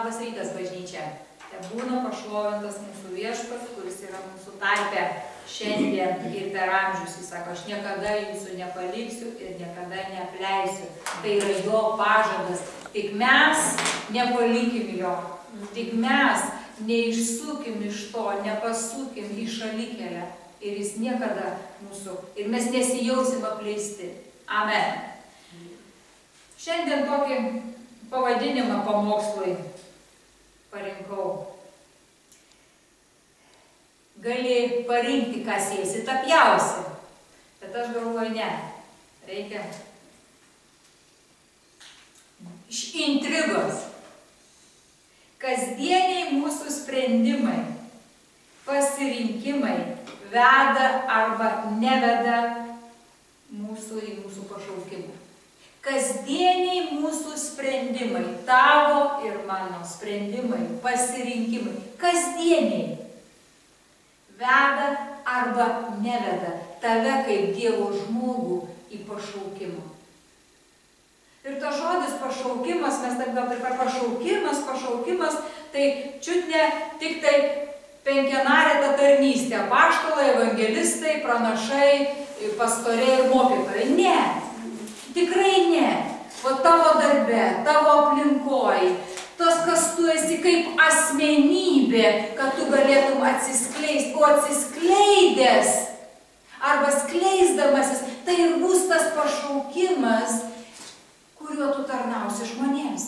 Labas rytas, bažnyčia. Te būna pašlovintas mūsų viešpats, kuris yra mūsų tarpe šiandien ir per amžius. Jis sako, aš niekada jūsų nepaliksiu ir niekada neapleisiu. Tai yra jo pažadas. Tik mes nepalikim jo. Tik mes neišsukim iš to, nepasukim į šalikelę. Ir jis niekada mūsų. Ir mes nesijausim apleisti. Amen. Šiandien tokį pavadinimą pamokslui parinkau. Gali parinkti, ką sėsi, tą pjausi. Bet aš galvoju, ne. Reikia iš intrigos. Kasdieniai mūsų sprendimai, pasirinkimai veda arba neveda mūsų į mūsų pašaukimą. Kasdieniai mūsų sprendimai, tavo ir mano sprendimai, pasirinkimai, kasdieniai veda arba neveda tave kaip Dievo žmogų į pašaukimą. Ir tas žodis pašaukimas, mes taip gal taip pašaukimas, tai čiut ne tik tai penkianarė ta tarnystė, apaštalai, evangelistai, pranašai, pastoriai ir mokytojai. Ne. Tikrai ne. O tavo darbe, tavo aplinkoj, tas, kas tu esi kaip asmenybė, kad tu galėtum atsiskleisti, o atsiskleidęs arba skleisdamasis, tai ir bus tas pašaukimas, kuriuo tu tarnausi žmonėms.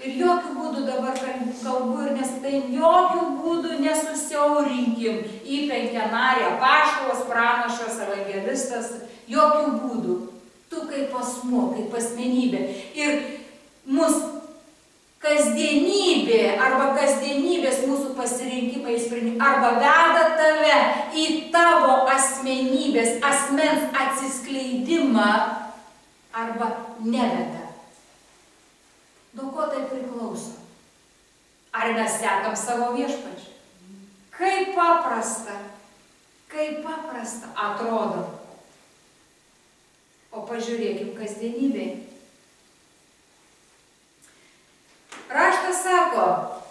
Ir jokių būdų dabar kalbu ir tai jokių būdų nesusiaurinkim į penkianarį, apaštalas, pranašas, evangelistas, jokių būdų. Tu kaip asmuo, kaip asmenybė. Ir mūsų kasdienybė arba kasdienybės mūsų pasirinkimai arba veda tave į tavo asmenybės, asmens atsiskleidimą arba neveda. Nuo ko tai priklauso? Ar mes sekam savo viešpačiu? Kaip paprasta atrodo. O pažiūrėkim kasdienybei. Raštas sako,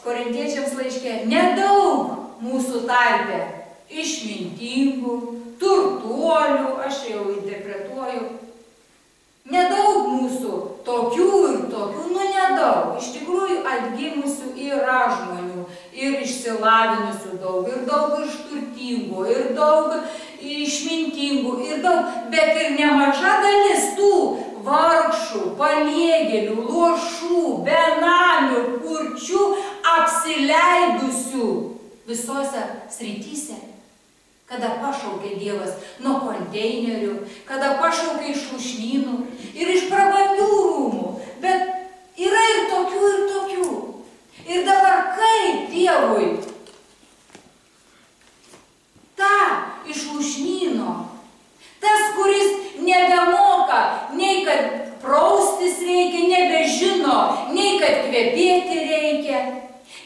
korintiečiams laiške, nedaug mūsų tarpe išmintingų, turtuolių, aš jau interpretuoju, nedaug mūsų tokių ir tokių, nedaug. Iš tikrųjų atgimusių yra žmonių, ir išsilavinusių daug, ir daug iš turtingų, ir daug išmintingų, ir daug, bet ir nemaža dalis tų vargšų, paliegėlių, luošų, benamių, kurčių, apsileidusių visose srityse. Kada pašaukė Dievas nuo konteinerių, kada pašaukė iš lūšnynų ir iš prabangių rūmų, bet yra ir tokių, ir tokių. Ir dabar kaip Dievui ta iš lūšnyno, tas, kuris nebemoka, nei kad praustis reikia, nebežino, nei kad kvepėti reikia,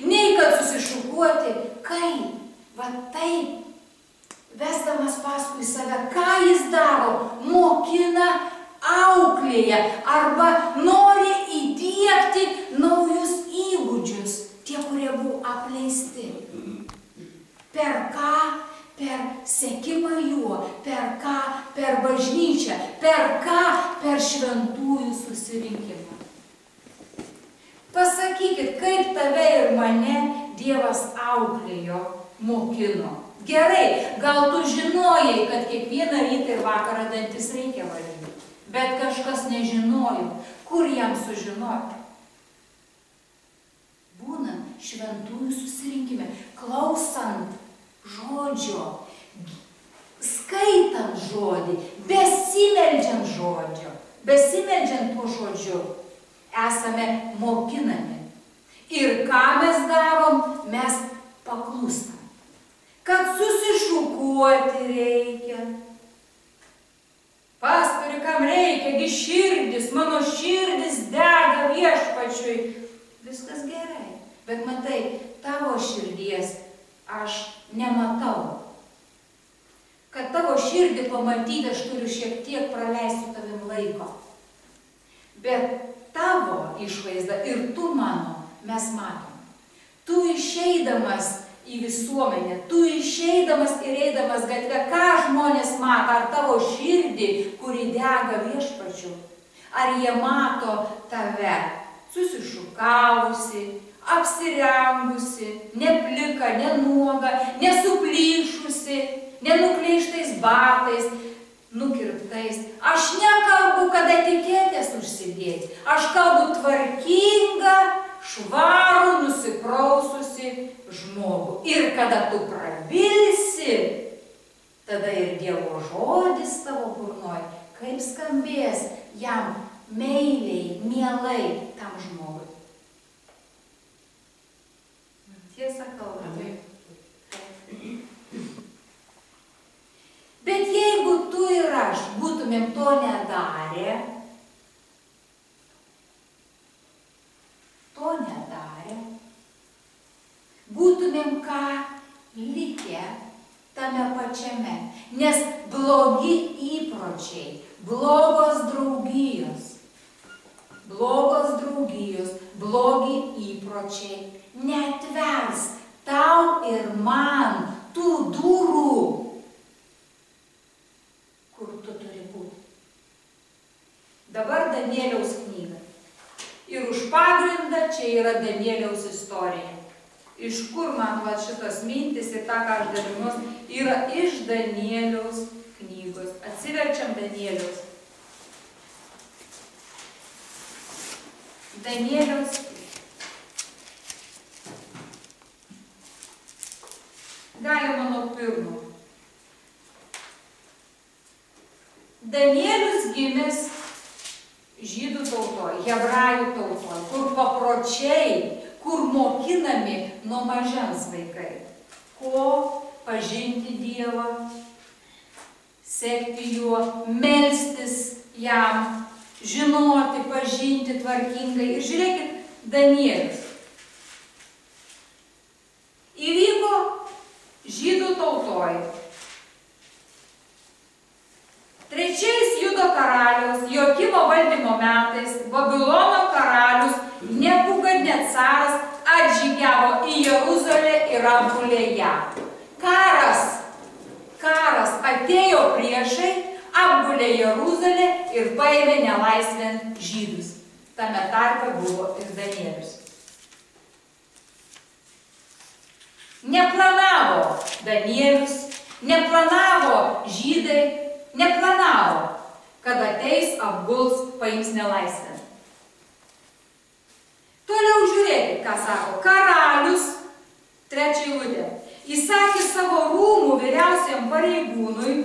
nei kad susišukuoti, kaip, va taip, vesdamas paskui save, ką jis daro, mokina, auklėja arba nori įdiegti naujus įgūdžius, tie, kurie buvo apleisti. Per ką? Per sekimą juo, per ką? Per bažnyčią, per ką? Per šventųjų susirinkimą. Pasakykit, kaip tave ir mane Dievas auklėjo, mokino. Gerai, gal tu žinojai, kad kiekvieną rytą ir vakarą dantis reikia valyti, bet kažkas nežinojo, kur jam sužinoti. Būnant šventųjų susirinkime, klausant žodžio, skaitant žodį, besimeldžiant žodžio, besimeldžiant tuo žodžiu, esame mokinami. Ir ką mes darom, mes paklūstam. Kad susišukuoti reikia. Pastoriui, kam reikia, gi širdis, mano širdis dega viešpačiui. Viskas gerai, bet matai, tavo širdies aš nematau. Kad tavo širdį pamatyti, aš turiu šiek tiek praleisti su tavim laiko. Bet tavo išvaizdą ir tu mano mes matom. Tu išeidamas į visuomenę, tu išeidamas ir eidamas gatve, ką žmonės mato, ar tavo širdį, kuri dega Viešpačiu, ar jie mato tave susišukavusi, apsirengusi, neplika, nenuoga, nesuplyšusi, nenukleištais batais, nukirptais. Aš nekalbu, kad etiketės užsidėti, aš kalbu tvarkingą, švarų, nusipraususi žmogų. Ir kada tu prabilsi, tada ir Dievo žodis tavo burnoj, kaip skambės jam meiliai, mielai tam žmogui. Tiesa kalba. Bet jeigu tu ir aš būtumėm to nedarę, būtumėm ką likę tame pačiame, nes blogi įpročiai, blogos draugijos, blogi įpročiai neatvers tau ir man tų durų, kur tu turi būti. Dabar Danieliaus knyga. Ir už pagrindą čia yra Danieliaus istorija. Iš kur man šitos mintis ir tą, ką aš dalinuos, yra iš Danieliaus knygos. Atsiverčiam Danieliaus. Danieliaus. Galima nuo pirmo. Danielius gimęs žydų tautoj, hebrajų tautoj, kur papročiai, kur mokinami nuo mažens vaikai. Ko? Pažinti Dievą, sekti juo, melstis jam, žinoti, pažinti tvarkingai. Ir žiūrėkit, Danielius. Įvyko žydų tautoj. Trečiais Judo karaliaus, Jokimo valdymo metais, Babilono karalius Nebukadnecaras atžygiavo į Jeruzalę ir apgulė ją. Karas atėjo priešai, apgulė Jeruzalę ir paėmė nelaisvėn žydus. Tame tarpe buvo ir Danielius. Neplanavo Danielius, neplanavo žydai, neplanavo, kad ateis, apguls, paims nelaisvę. Toliau žiūrėkit, ką sako. Karalius, 3 eilutė, įsakė savo rūmų vyriausiam pareigūnui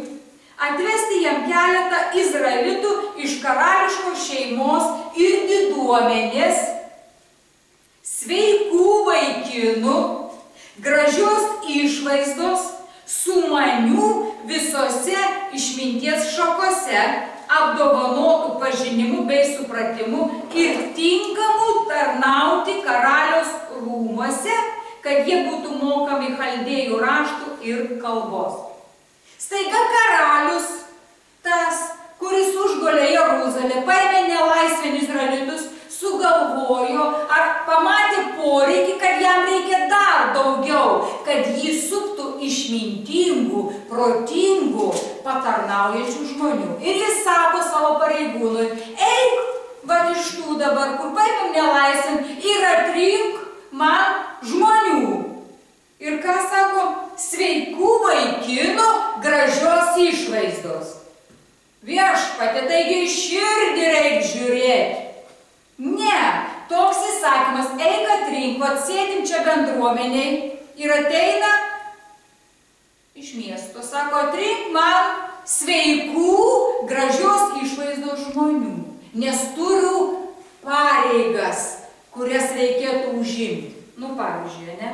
atvesti jam keletą izraelitų iš karališkos šeimos ir diduomenės, sveikų vaikinų, gražios išvaizdos, sumanių visose išminties šakose, apdovanotų pažinimu bei supratimu ir tinkamų tarnauti karaliaus rūmuose, kad jie būtų mokami chaldėjų raštų ir kalbos. Staiga karalius, tas, kuris užgulė Jeruzalę, paėmė nelaisvėn izraelitus, sugalvojo ar pamatė poreikį, kad jam reikia dar daugiau, kad jį suptų išmintingų, protingų, patarnaujančių žmonių. Ir jis sako savo pareigūnui, eik, va iš tų dabar, kur paėmėm nelaisvėn, ir atrink man žmonių. Ir ką sako? Sveikų vaikinų, gražios išvaizdos. Viešpatie, taigi širdį reik žiūrėti. Ne, toks įsakymas, eik atrink, atsėdim čia bendruomeniai ir ateina iš miesto, sako, atrink man sveikų, gražios išvaizdos žmonių, nes turiu pareigas, kurias reikėtų užimti. Nu, pavyzdžiui, ne?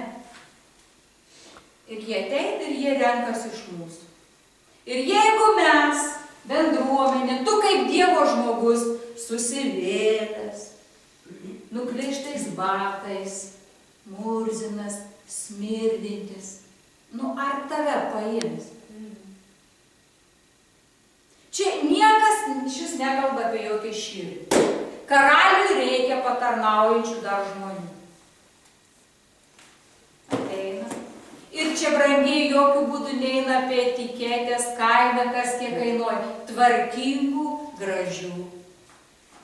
Ir jie ateina ir jie renkasi iš mūsų. Ir jeigu mes, bendruomenė, tu kaip Dievo žmogus, susivėlęs, nukleištais batais, murzinas, smirdintis, nu ar tave paims? Čia niekas šis nekalba apie jokią širdį. Karaliui reikia patarnaujančių dar žmonių. ir čia brangiai jokių būdų neina apie etiketės, kainą, kas kiek kainuoja. Tvarkingų, gražių.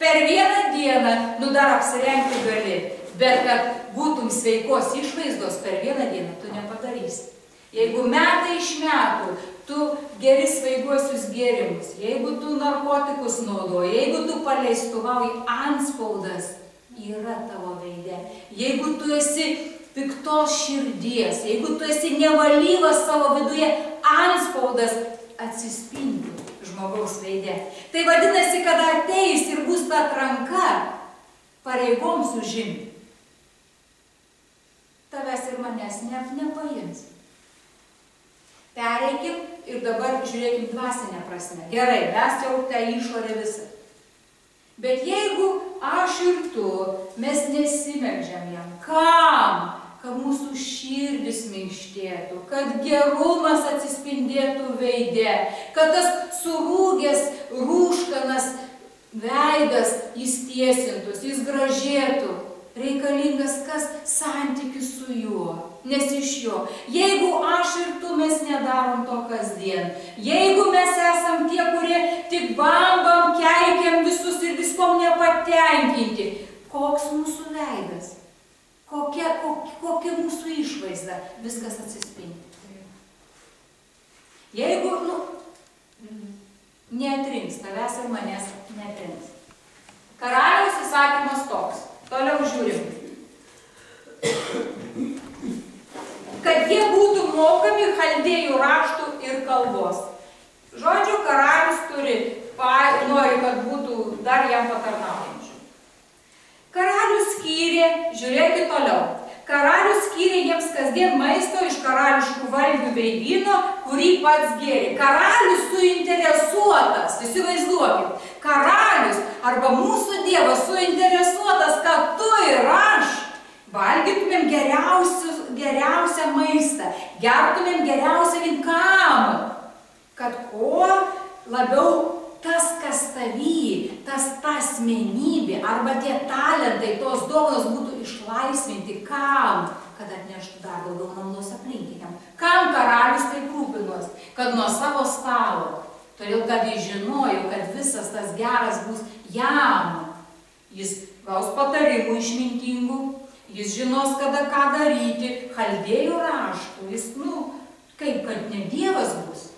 Per vieną dieną, nu dar apsirengti gali, bet kad būtum sveikos išvaizdos per vieną dieną, tu nepadarysi. Jeigu metai iš metų tu geri svaigiuosius gėrimus, jeigu tu narkotikus naudoji, jeigu tu paleistuvauji, antspaudas yra tavo veide. Jeigu tu esi piktos širdies, jeigu tu esi nevalyvas savo viduje, antspaudas atsispindi žmogaus veide. Tai vadinasi, kad ateis ir bus ta atranka pareigoms užimti, tavęs ir manęs nepaims. Pereikim ir dabar žiūrėkim dvasinę prasme. Gerai, mes jau tą išorę visą. Bet jeigu aš ir tu, mes nesimeldžiam jam. Kam? Kad mūsų širdis minkštėtų, kad gerumas atsispindėtų veide, kad tas surūgęs, rūškanas veidas jis tiesintųs, jis gražėtų. Reikalingas kas? Santykis su juo, nes iš jo. Jeigu aš ir tu mes nedarom to kasdien, jeigu mes esam tie, kurie tik bambam, keikiam visus ir viskom nepatenkinti, koks mūsų veidas, kokia mūsų išvaizda, viskas atsispindi. Jeigu, neatrinks, tavęs ir manęs neatrinks. Karaliaus įsakymas toks. Toliau žiūrim. Kad jie būtų mokami chaldėjų raštų ir kalbos. Žodžiu, karalius nori, kad būtų dar jam patarnaujančių. Karalius skyrė, žiūrėkit toliau. Karalius skyrė jiems kasdien maisto iš karališkų valgių bei vyno, kurį pats gėrė. Karalius suinteresuotas, įsivaizduokit, karalius arba mūsų Dievas suinteresuotas, kad tu ir aš valgytumėm geriausią maistą, gertumėm geriausią vyną. Kam? Kad kuo labiau tas, kas tavy, ta asmenybė arba tie talentai, tos dovanos būtų išlaisvinti. Kam? Kad atneštų dar daugiau naudos aplinkiniam. Kam karalius taip rūpinos? Kad nuo savo stalo. Todėl, kad jis žinojo, kad visas tas geras bus jam. Jis gaus patarimų išmintingų, jis žinos, kada ką daryti, chaldėjų raštų. Jis, kaip kad ne Dievas bus.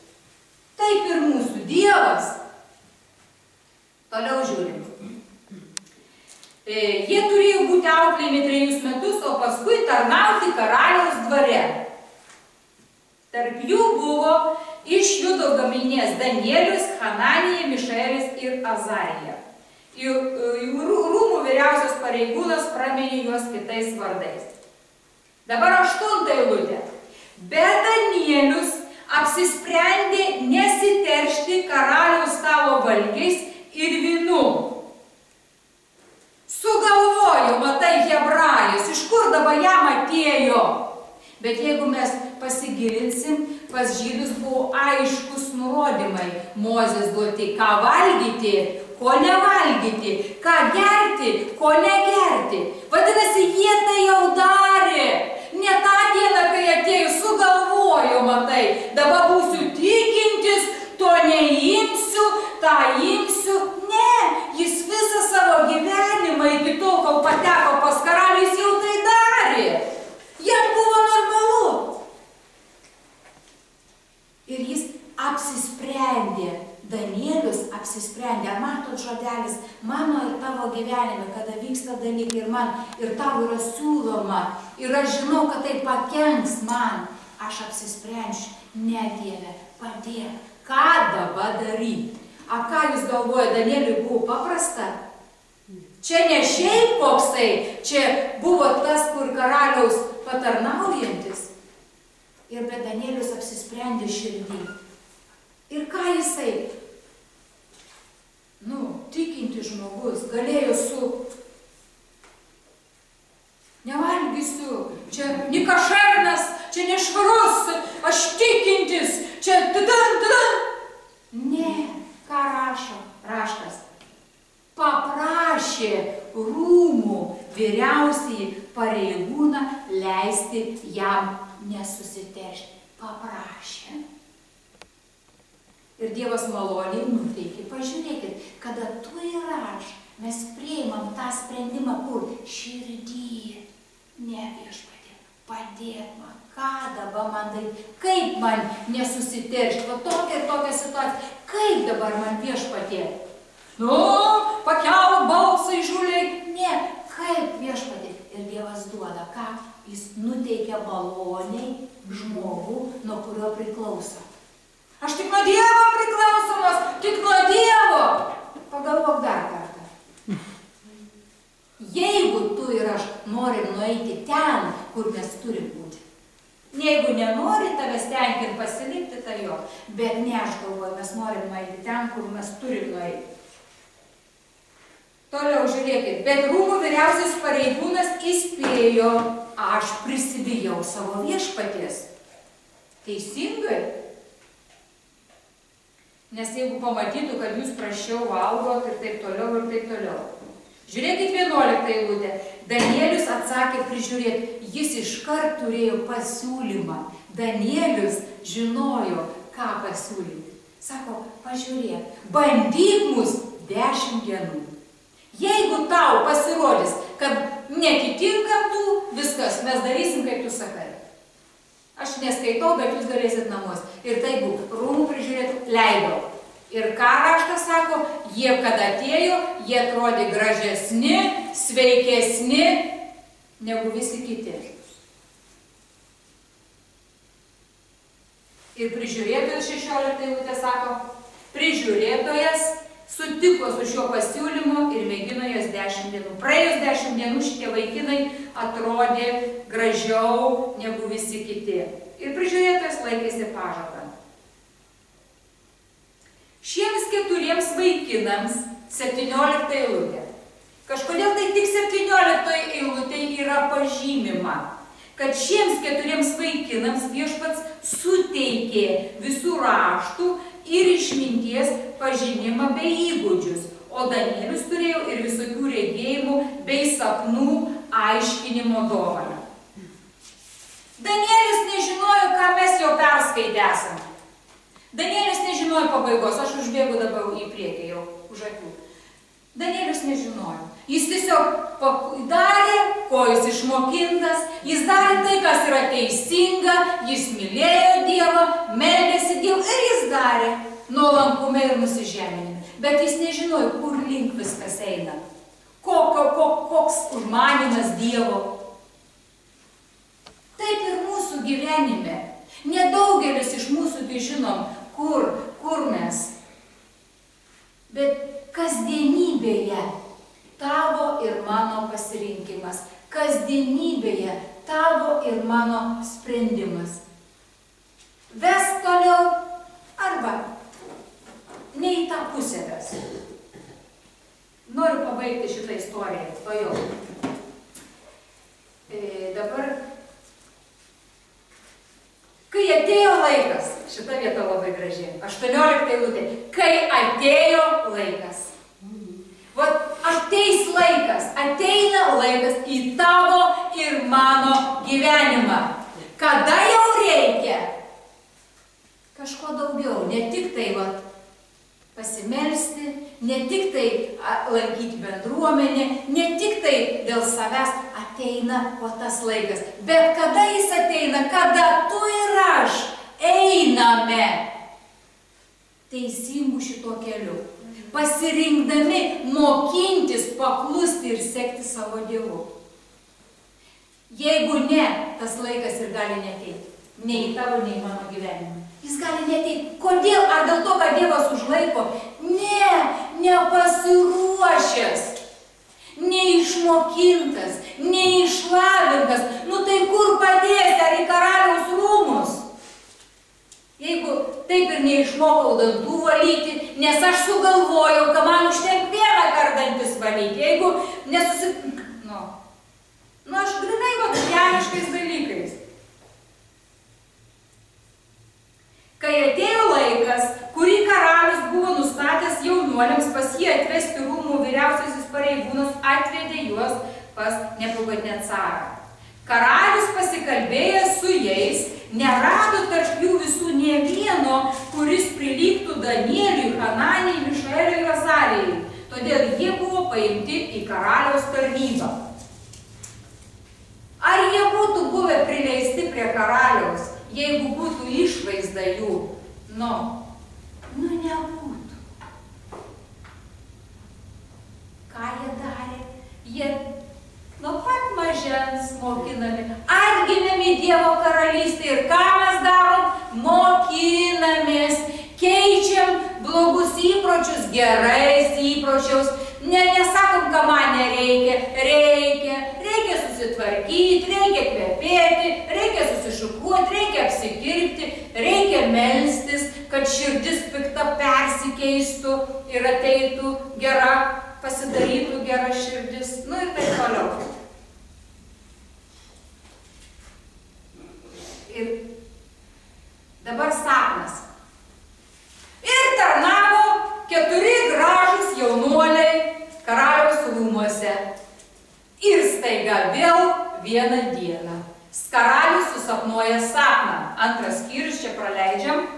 Taip ir mūsų Dievas. Toliau žiūrim. Jie turėjo būti auklėjami 3 metus, o paskui tarnauti karaliaus dvare. Tarp jų buvo iš Judo giminės Danielius, Hananija, Mišaelis ir Azarija. Rūmų vyriausias pareigūnas praminė juos kitais vardais. Dabar 8 eilutė. Bet Danielius apsisprendė nesiteršti karaliaus stalo valgiais ir vynu. Sugalvojo, matai, hebrajus, iš kur dabar jam atėjo. Bet jeigu mes pasigilinsim, pas žydus buvo aiškus nurodymai. Mozės duoti, ką valgyti, ko nevalgyti, ką gerti, ko negerti. Vadinasi, jie tai jau darė. Ne tą dieną, kai atėjo, sugalvojo, matai, dabar būsiu tikintis, to neimsiu, tą imsiu. Ne, jis visą savo gyvenimą iki tol, kol pateko pas karalių, jis jau tai darė. Jam buvo normalu. Ir jis apsisprendė, Danielius apsisprendė. Matot žodelis, mano ir tavo gyvenime, kada vyksta dalykai ir tau yra siūloma, ir aš žinau, kad tai pakenks man, aš apsisprendžiu, ne Dieve, padėk. Ką dabar daryti? A ką jūs galvoja, Danieliui buvo paprasta? Čia ne šiaip koksai, čia buvo tas, kur karaliaus patarnaujantis. Ir bet Danielius apsisprendė širdį. Ir ką jisai? Tikinti žmogus galėjo nevalgysiu, čia nikašernas, čia nešvarus, aš tikintis, čia Ne, ką rašo raštas? Paprašė rūmų vyriausiąjį pareigūną leisti jam nesusiteršti. Paprašė. Ir Dievas maloniai nuteikė. Pažiūrėkit, kada tu ir aš, mes priimam tą sprendimą, kur širdį, ne Viešpatie, padėk man, ką dabar man daryti, kaip man nesusiteršti, va tokia ir tokia situacija, kaip dabar man Viešpatie. Nu, pakelk balsą įžūliai, ne, kaip Viešpatie. Ir Dievas duoda, ką? Jis nuteikia maloniai žmogų, nuo kurio priklauso. Aš tik nuo Dievo priklausomas, tik nuo Dievo. Pagalvok dar kartą. Jeigu tu ir aš norim nueiti ten, kur mes turim būti. Jeigu nenori tavęs tenkint pasilikti, tai jo. Bet ne, aš galvoju, mes norim nueiti ten, kur mes turim nueiti. Toliau žiūrėkit, bet rūmų vyriausias pareigūnas įspėjo, aš prisibijau savo Viešpaties. Teisingai? Nes jeigu pamatytų, kad jūs prašiau valgot ir taip toliau ir taip toliau. Žiūrėkit 11 eilutę. Danielius atsakė prižiūrėti, jis iškart turėjo pasiūlymą. Danielius žinojo, ką pasiūlyti. Sako, pažiūrėk, bandyk mus 10 dienų. Jeigu tau pasirodys, kad netitinkam tų, viskas, mes darysim, kaip tu sakai. Aš neskaitau, bet jūs galėsit namus. Ir tai būk, rūmų prižiūrėtų, leidau. Ir ką raštas sako, jie kad atėjo, jie atrodė gražesni, sveikesni, negu visi kiti. Ir prižiūrėtojas 16 eilutė sako, prižiūrėtojas sutiko su šiuo pasiūlymu ir mėgino jas 10 dienų. Praėjus 10 dienų šitie vaikinai atrodė gražiau negu visi kiti. Ir prižiūrėtojas laikėsi pažadą. Šiems 4 vaikinams 17 eilutė. Kažkodėl tai tik 17 eilutė yra pažymima, kad šiems 4 vaikinams Viešpats suteikė visų raštų ir išminties pažinimą bei įgūdžius, o Danielius turėjo ir visokių regėjimų bei sapnų aiškinimo dovaną. Danielius nežinojo, ką mes jau perskaitę esame. Danielius nežinojo pabaigos, aš užbėgu dabar į priekį jau už akių. Danielius nežinojo. Jis tiesiog darė, ko jis išmokintas, jis darė tai, kas yra teisinga, jis mylėjo Dievą, meldėsi Dievą ir jis darė nuolankume ir nusižeminime. Bet jis nežinojo, kur link viskas eina, koks užmanymas Dievo. Taip ir mūsų gyvenime. Nedaugelis iš mūsų žinom, kur mes. Bet kasdienybėje tavo ir mano pasirinkimas. Kasdienybėje tavo ir mano sprendimas. Ves toliau arba ne į tą pusę ves. Noriu pabaigti šitą istoriją. Tuojau. Dabar, kai atėjo laikas, šita vieta labai graži, 18 eilutė, kai atėjo laikas. Vat ateis laikas, ateina laikas į tavo ir mano gyvenimą. Kada jau reikia? Kažko daugiau, ne tik tai pasimelsti, ne tik tai lankyti bendruomenę, ne tik tai dėl savęs ateina tas laikas. Bet kada jis ateina, kada tu ir aš einame teisingų šito keliu, pasirinkdami mokintis, paklusti ir sekti savo Dievu. Jeigu ne, tas laikas ir gali neteiti. Nei į tavo, nei į mano gyvenimą. Jis gali neteiti. Kodėl? Ar dėl to, kad Dievas užlaiko? Ne, nepasiruošęs, neišmokintas, neišlavintas. Nu tai kur padėsi, ar į karaliaus rūmus? Jeigu taip ir neišmokau dantų valyti, nes aš sugalvojau, kad man užtenk vieną kartą dantis valyti. Jeigu aš grinai žemiškais dalykais. Kai atėjo laikas, kurį karalius buvo nustatęs jaunuoliams pas jį atvesti rūmų vyriausiasis pareigūnas, atvedė juos pas Nebukadnecarą. Karalius pasikalbėjęs su jais, nerado tarp jų visų nė vieno, kuris prilygtų Danieliui, Hananijai, Mišaeliui ir Azarijai. Todėl jie buvo paimti į karaliaus tarnybą. Ar jie būtų buvę prileisti prie karaliaus, jeigu būtų išvaizda jų? Nu, nebūtų. Ką jie darė? Jie nuo pat mažens mokinami, atgimėme į Dievo karalystę ir ką mes darom? Mokinamės, keičiam blogus įpročius gerais įpročius. Nesakom, ką man nereikia. Reikia susitvarkyti, reikia kvepėti, reikia susišukuoti, reikia apsikirpti, reikia melstis, kad širdis pikta persikeistų ir ateitų gera, pasidarytų gera širdis, nu ir taip toliau. Ir dabar sapnas. Ir tarnavo 4 gražūs jaunuoliai karaliaus rūmuose. Ir staiga vėl vieną dieną. Karalius susapnuoja sapną. Antras skyrius čia praleidžiam.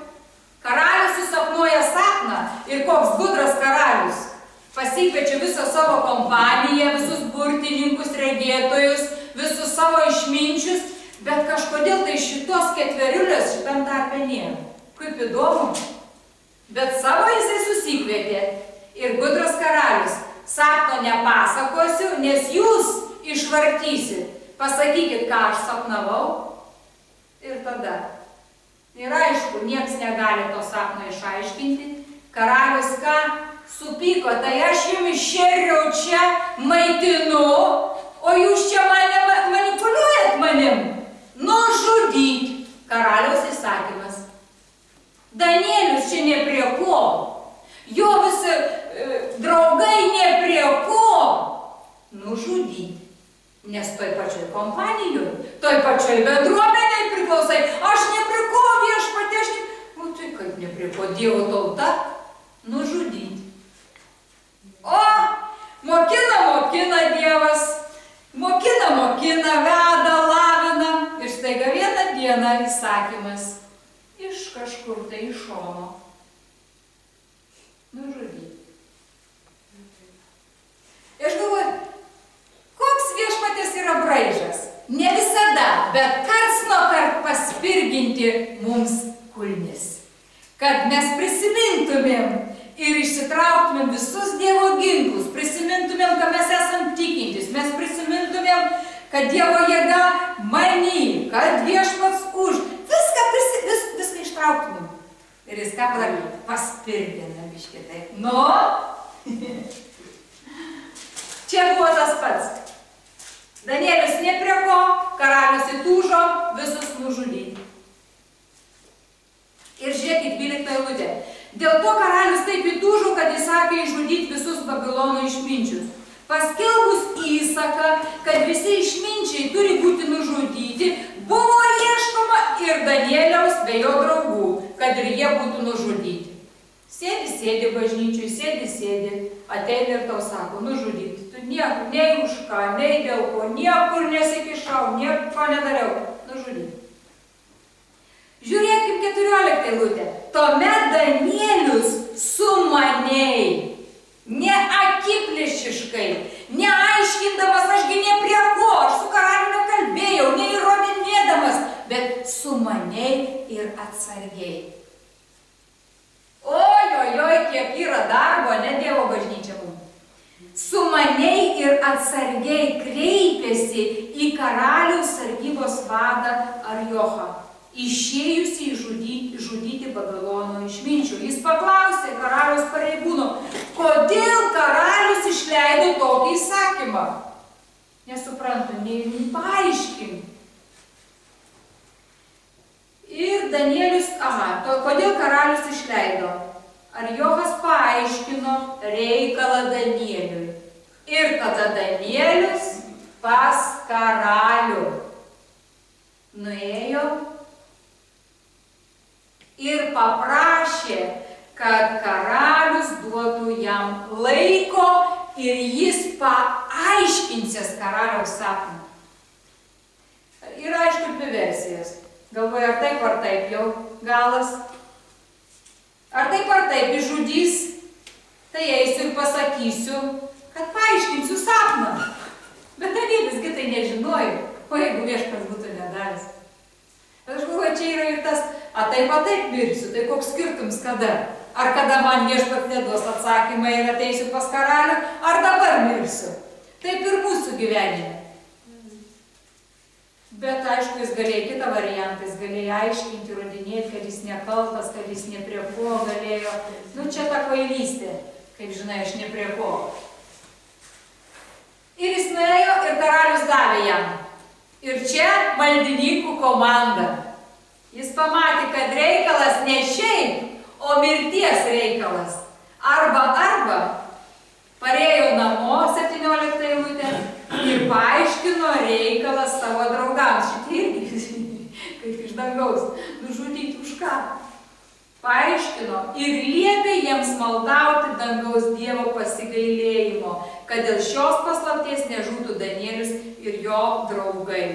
Karalius susapnuoja sapną ir koks gudras karalius. Pasikviečia visą savo kompaniją, visus burtininkus, regėtojus, visus savo išminčius, bet kažkodėl tai šitos ketveriulės šitam tarpe nėra. Kaip įdomu. Bet savo jisai susikvietė. Ir gudras karalius, sapno nepasakosiu, nes jūs išvartysit. Pasakykit, ką aš sapnavau. Ir tada. Ir aišku, nieks negali to sapno išaiškinti. Karalius ką? Supyko, tai aš jums šeriau čia, maitinu, o jūs čia manipuliuojat manim. Nužudyt. Karaliaus įsakymas. Danielius čia ne prie ko. Jo visi draugai ne prie ko. Nužudyt. Nes toj pačioj kompanijoje, toj pačioj bendruomeniai priklausai. Aš ne prie ko, viešpatie, aš ne... Nu tai kaip ne prie ko, Dievo tauta. Nužudyt. O, mokina Dievas, mokina, veda, lavina. Ir staiga vieną dieną įsakymas iš kažkur tai iš šono. Nužudyti. Ir aš galvoju, koks viešpaties yra braižas? Ne visada, bet karts nuo kart paspirginti mums kulnis. Kad mes prisimintumėm ir išsitrauktumėm visus Dievo ginklus, prisimintumėm, kad mes esam tikintis, mes prisimintumėm, kad Dievo jėga many, kad viešpats už, viską ištrauktumėm. Ir jis ką padarė? Paspirgina biškį taip. Nu, čia buvo tas pats. Danielius ne prie ko, karalius įtūžo, visus nužudyti. Ir žiūrėkit, 12 eilutė. Dėl to karalius taip įtūžo, kad įsakė išžudyti visus Babilono išminčius. Paskelbus įsaką, kad visi išminčiai turi būti nužudyti, buvo ieškoma ir Danieliaus bei jo draugų, kad ir jie būtų nužudyti. Sėdi bažnyčiui, sėdi, ateina ir tau sako, nužudyti. Tu niekur, nei už ką, nei dėl ko, niekur nesikišau, nieko nedariau. Nužudyti. Žiūrėkim 14 eilutę. Tuomet Danielius sumaniai, neakiplėšiškai, neaiškindamas, ašgi ne prie ko, aš su karaliumi kalbėjau, neįrodinėdamas, bet sumaniai ir atsargiai. Ojojoj, kiek yra darbo, ne Dievo bažnyčia mums. Sumaniai ir atsargiai kreipėsi į karaliaus sargybos vadą Arjochą, išėjusi žudyti Babilono išminčių. Jis paklausė karaliaus pareigūno, kodėl karalius išleido tokį įsakymą. Nesuprantu, nei paaiškink. Ir Danielius, kodėl karalius išleido? Arjochas paaiškino reikalą Danieliui. Ir tada Danielius pas karalių nuėjo ir paprašė, kad karalius duotų jam laiko ir jis paaiškinsis karaliaus sapną. Yra aišku dvi versijas. Galvoju, ar taip jau galas. Ar taip išžudys, tai eisiu ir pasakysiu, kad paaiškinsiu sapną. Bet Danieliusgi tai nežinojo, o jeigu Viešpats būtų nedavęs. Bet aš galvoju, čia yra ir tas, taip mirsiu, tai koks skirtums kada? Ar kada man Viešpats neduos atsakymą ir ateisiu pas karalių, ar dabar mirsiu? Taip ir mūsų gyvenime. Bet aišku, jis galėjo kitą variantą, jis galėjo aiškinti, įrodinėti, kad jis nekaltas, kad jis ne prie ko galėjo. Nu, čia ta kvailystė, kaip žinai, aš ne prie ko. Ir jis nuėjo ir karalius davė jam. Ir čia maldininkų komanda. Jis pamatė, kad reikalas ne šiaip, o mirties reikalas. Arba parėjo namo 17 eilutę ir paaiškino reikalas savo draugams. Šitie irgi, kaip iš dangaus, nužudyti už ką. Paaiškino ir liepė jiems maldauti dangaus Dievo pasigailėjimo, kad dėl šios paslapties nežūtų Danielius ir jo draugai.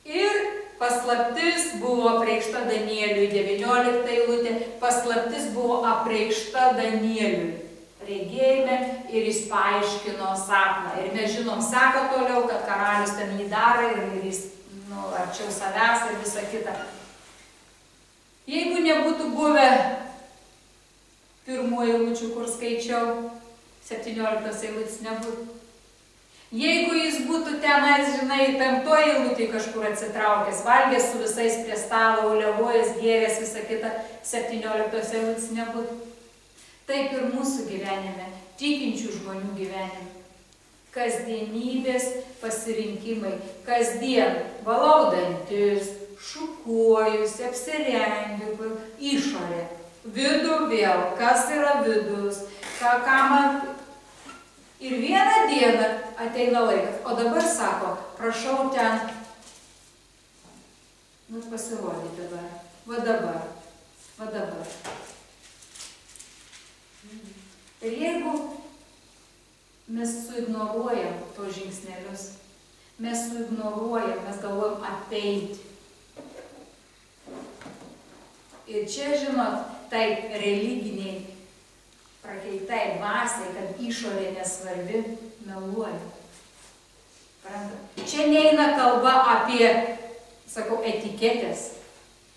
Ir paslaptis buvo apreikšta Danieliui, 19 eilutė, paslaptis buvo apreikšta Danieliui regėjime ir jis paaiškino sapną. Ir mes žinom, seka toliau, kad karalius ten jį daro ir jis arčiau savęs ir visa kita. Jeigu nebūtų buvę pirmų eilučių, kur skaičiau, 17 eilutis nebūtų. Jeigu jis būtų tenais, žinai, 5 eilutį kažkur atsitraukęs, valgęs su visais prie stalo, uliavojęs, gėręs, visą kitą, 17 eilutis nebūtų. Taip ir mūsų gyvenime, tikinčių žmonių gyvenime. Kasdienybės pasirinkimai, kasdien valau dantis, šukuojusi, apsirengiu, išorė, vidų vėl, kas yra vidus, ką man. Ir vieną dieną ateina laikas, o dabar sako, prašau ten, pasirodyti dabar, va dabar. Ir jeigu mes suignoruojam tos žingsnelius, mes suignoruojam, mes galvojam apeiti. Ir čia, žinot, tai religiniai prakeitai dvasiai, kad išorė nesvarbi, meluoja. Čia neina kalba apie, sakau, etiketės.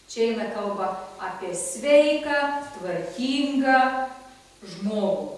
Čia eina kalba apie sveiką, tvarkingą žmogų.